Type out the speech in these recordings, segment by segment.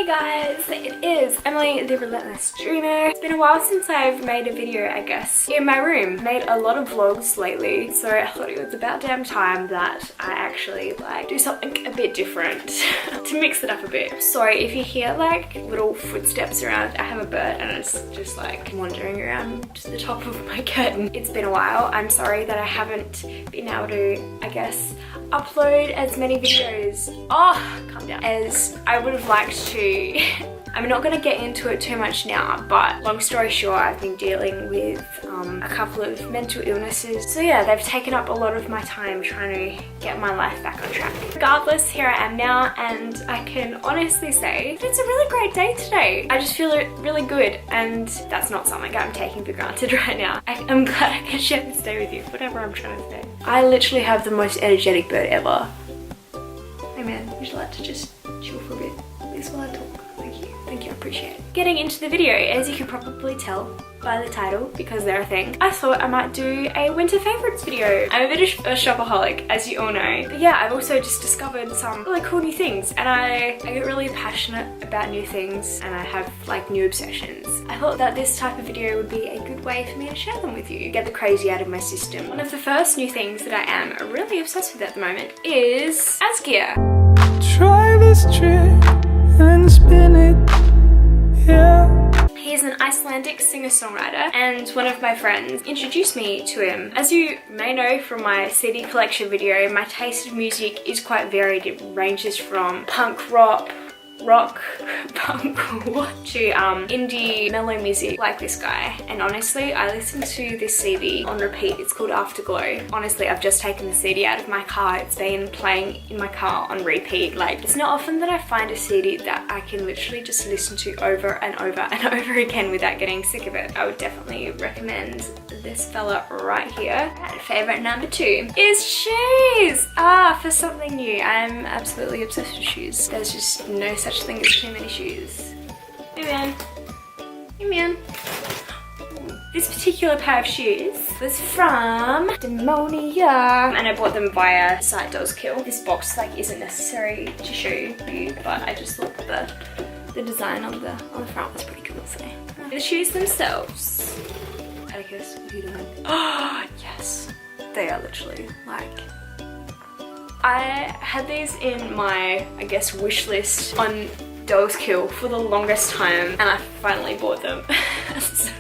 Hey guys, it is Emily, the Relentless Dreamer. It's been a while since I've made a video, I guess, in my room. Made a lot of vlogs lately, so I thought it was about damn time that I actually do something a bit different to mix it up a bit. Sorry if you hear like little footsteps around. I have a bird and it's just like wandering around the top of my curtain. It's been a while. I'm sorry that I haven't been able to, I guess, upload as many videos, calm down, as I would have liked to. I'm not going to get into it too much now, but long story short, I've been dealing with a couple of mental illnesses. So yeah, they've taken up a lot of my time trying to get my life back on track. Regardless, here I am now, and I can honestly say that it's a really great day today. I just feel really good, and that's not something I'm taking for granted right now. I'm glad I can share this day with you, whatever I'm trying to say. I literally have the most energetic bird ever. Hey man, would you like to just chill for a bit? This while I talk. Thank you, I appreciate it. Getting into the video, as you can probably tell by the title, because they're a thing, I thought I might do a winter favorites video. I'm a bit of a shopaholic, as you all know. But yeah, I've also just discovered some really cool new things, and I get really passionate about new things, and I have like new obsessions. I thought that this type of video would be a good way for me to share them with you, get the crazy out of my system. One of the first new things that I am really obsessed with at the moment is gear. Try this trick and spin it. Yeah. He's an Icelandic singer-songwriter, and one of my friends introduced me to him. As you may know from my CD collection video, my taste of music is quite varied. It ranges from punk rock, punk to indie mellow music like this guy. And honestly, I listened to this CD on repeat. It's called Afterglow. Honestly, I've just taken the CD out of my car. It's been playing in my car on repeat. Like, it's not often that I find a CD that I can literally just listen to over and over and over again without getting sick of it. I would definitely recommend this fella right here. And favorite number 2 is shoes. For something new. I'm absolutely obsessed with shoes. There's just no such thing as too many shoes. Hey man. Hey man. This particular pair of shoes was from Demonia, and I bought them via site Dollskill. This box isn't necessary to show you, but I just thought that the design on the front was pretty cool. So the shoes themselves. Atticus, what are you doing? Oh yes, they are literally like. I had these in my, I guess, wish list on Dollskill for the longest time, and I finally bought them. So,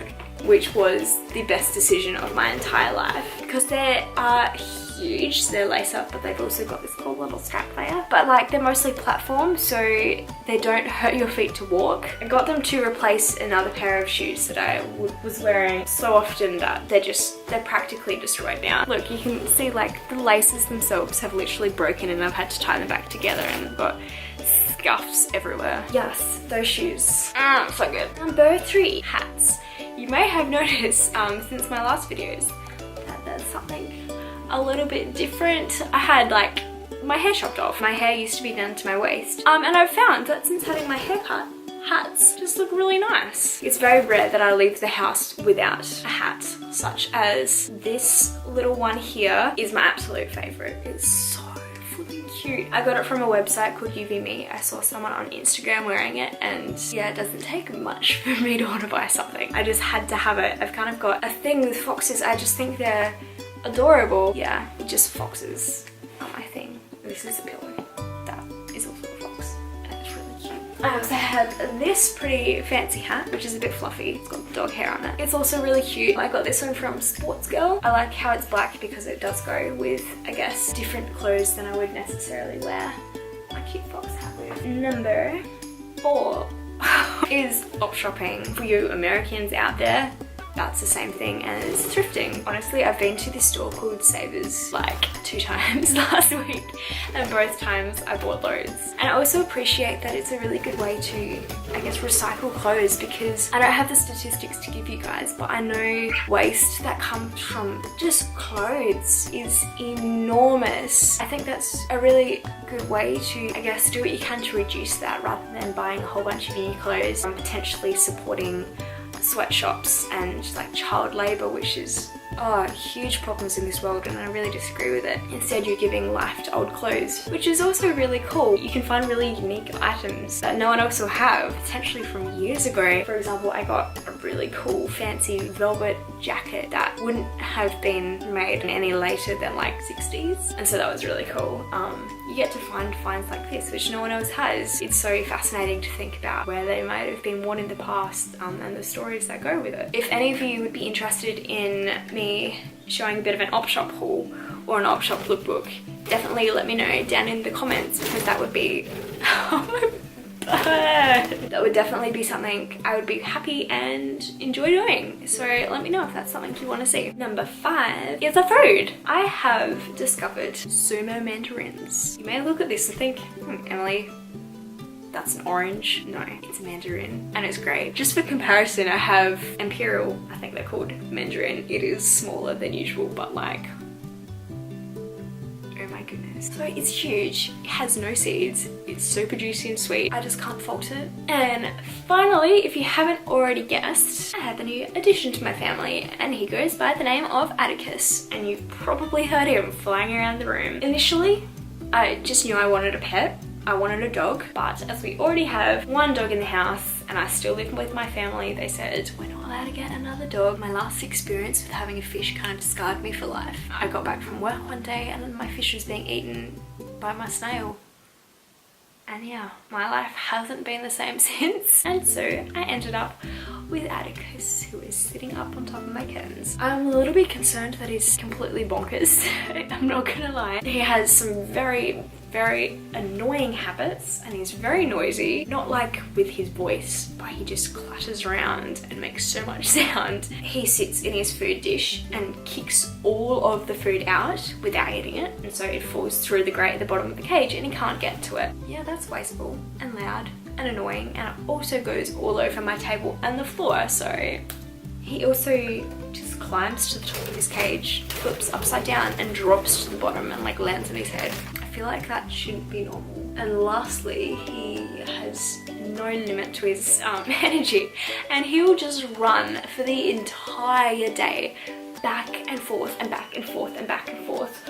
which was the best decision of my entire life, because they are huge. So they're lace up, but they've also got this cool little strap there. But like, they're mostly platform, so they don't hurt your feet to walk. I got them to replace another pair of shoes that I was wearing so often that they're practically destroyed now. Look, you can see like the laces themselves have literally broken, and I've had to tie them back together, and I've got scuffs everywhere. Yes, those shoes. So good. Number 3, hats. You may have noticed since my last videos that there's something a little bit different. I had like my hair chopped off. My hair used to be down to my waist. And I've found that since having my hair cut, hats just look really nice. It's very rare that I leave the house without a hat, such as this little one here is my absolute favorite. It's so flipping cute. I got it from a website called UVMe. I saw someone on Instagram wearing it, and yeah, it doesn't take much for me to want to buy something. I just had to have it. I've kind of got a thing with foxes. I just think they're adorable. Yeah, just foxes are my thing. This is a pillow. That is also a fox, and it's really cute. I also have this pretty fancy hat, which is a bit fluffy. It's got dog hair on it. It's also really cute. I got this one from Sports Girl. I like how it's black because it does go with, I guess, different clothes than I would necessarily wear my cute fox hat with. Number 4 is op shopping. For you Americans out there, that's the same thing as thrifting. Honestly, I've been to this store called Savers like 2 times last week, and both times I bought loads. And I also appreciate that it's a really good way to, I guess, recycle clothes, because I don't have the statistics to give you guys, but I know waste that comes from just clothes is enormous. I think that's a really good way to, I guess, do what you can to reduce that, rather than buying a whole bunch of new clothes and potentially supporting sweatshops and like child labor, which is huge problems in this world, and I really disagree with it. Instead, you're giving life to old clothes, which is also really cool. You can find really unique items that no one else will have, potentially from years ago. For example, I got a really cool fancy velvet jacket that wouldn't have been made any later than like 60s, and so that was really cool. You get to find finds like this, which no one else has. It's so fascinating to think about where they might have been worn in the past, and the stories that go with it. If any of you would be interested in me showing a bit of an op shop haul or an op shop lookbook, definitely let me know down in the comments, because that would be that would definitely be something I would be happy and enjoy doing. So let me know if that's something you want to see. Number 5 is a food. I have discovered sumo mandarins. You may look at this and think, Emily, that's an orange. No, it's a mandarin, and it's great. Just for comparison, I have imperial, I think they're called, mandarin. It is smaller than usual, but like, oh my goodness. So it's huge, it has no seeds, it's super juicy and sweet. I just can't fault it. And finally, if you haven't already guessed, I have a new addition to my family, and he goes by the name of Atticus, and you've probably heard him flying around the room. Initially, I just knew I wanted a pet. I wanted a dog, but as we already have one dog in the house and I still live with my family, they said we're not allowed to get another dog. My last experience with having a fish kind of scarred me for life. I got back from work one day and my fish was being eaten by my snail. And yeah, my life hasn't been the same since. And so I ended up with Atticus, who is sitting up on top of my curtains. I'm a little bit concerned that he's completely bonkers. I'm not gonna lie. He has some very annoying habits, and he's very noisy. Not like with his voice, but he just clatters around and makes so much sound. He sits in his food dish and kicks all of the food out without eating it, and so it falls through the grate at the bottom of the cage and he can't get to it. Yeah, that's wasteful and loud and annoying, and it also goes all over my table and the floor. So he also just climbs to the top of his cage, flips upside down and drops to the bottom and like lands on his head. I feel like that shouldn't be normal. And lastly, he has no limit to his energy, and he will just run for the entire day, back and forth and back and forth and back and forth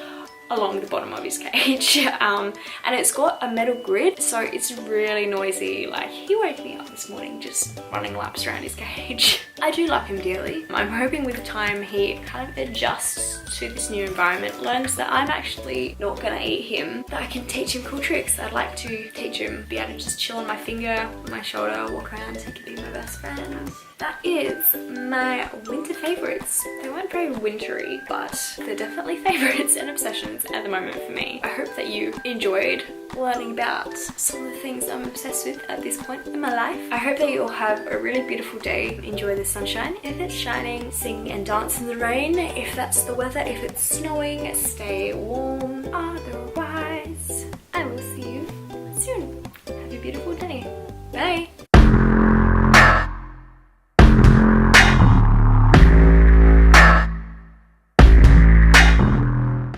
along the bottom of his cage. And it's got a metal grid, so it's really noisy. Like, he woke me up this morning just running laps around his cage. I do love him dearly. I'm hoping with time he kind of adjusts to this new environment, learns that I'm actually not gonna eat him, that I can teach him cool tricks. I'd like to teach him, be able to just chill on my finger, on my shoulder, walk around, he could be my best friend. That is my winter favorites. They weren't very wintry, but they're definitely favorites and obsessions at the moment for me. I hope that you enjoyed learning about some of the things I'm obsessed with at this point in my life. I hope that you all have a really beautiful day. Enjoy the sunshine. If it's shining, sing and dance in the rain. If that's the weather, if it's snowing, stay warm.